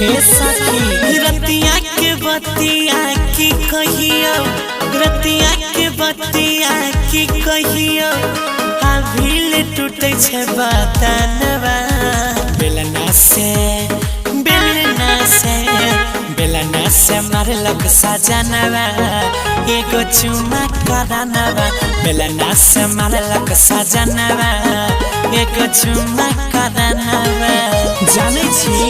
हे सखी रतिया के बतिया की कहियो, रतिया के बतिया की कहियो, अभिल टूटे छे बतनवा। बेलना से बेलना से मारलक सजनवा, एगो चुमा करानवा। बेलना से मारलक सजनवा, एगो चुमा करानवा। जाने छी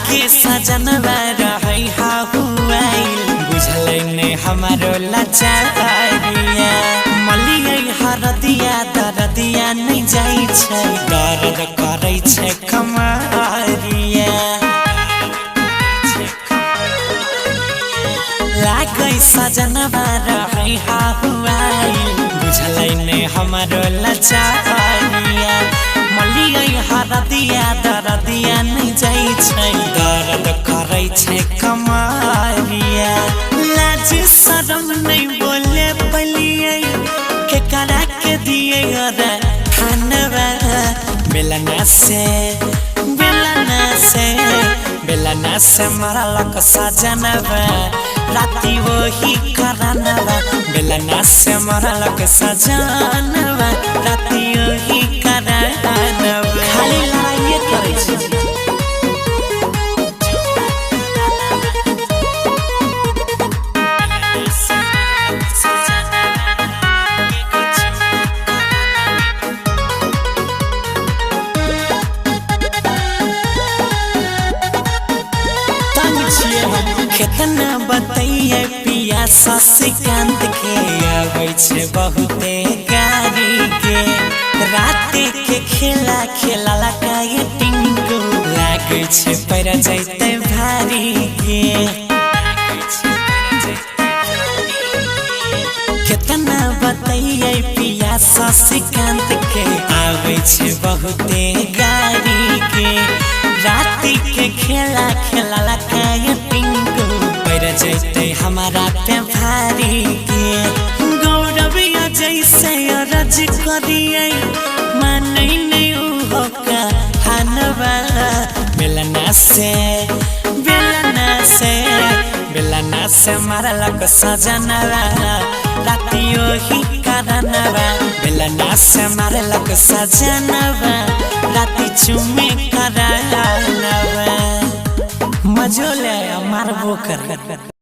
के सजनवा रहै हाहुआइल, बुझलै ने हमारो लाचारिया। मलियै हरदिया दरदिया नहीं जाइ छै, दर्द करै छै कमरिया। लागै सजनवा रहै हाहुआइल, बुझलै ने हमारो लाचारिया। मलियै हरदिया दरदिया नहीं जाइ छै, दर्द करै छै कमरिया। लाज शरम नहीं बोले पलियै, केकरा के दिए रे खानवा। बेलना से मारलक सजनवा, राती वही करानवा। बेलना से मारलक सजनवा, राती वही करानवा। खाली लड़ाइए करै छै। केतना बतैये पिया शशिकांत के, आबै छै बहुते गाड़ी के। राते के खेला खेला काहे टिंगू, लागै छै पैर जैते भारी के। केतना बतैये पिया शशिकांत के, आबै छै बहुते गाड़ी के। राती के खेला खेला काहे टिंगू, पैर जैते हमारा पे भारी के। गौरविया जैसे अरज करियै, मानै नहीं उहो कहानवा। बेलना से मारलक सजनवा, राती ओही करानवा। बेलना से मारलक सजनवा, राती चुमे करानवा। मजो ले मारबो कर।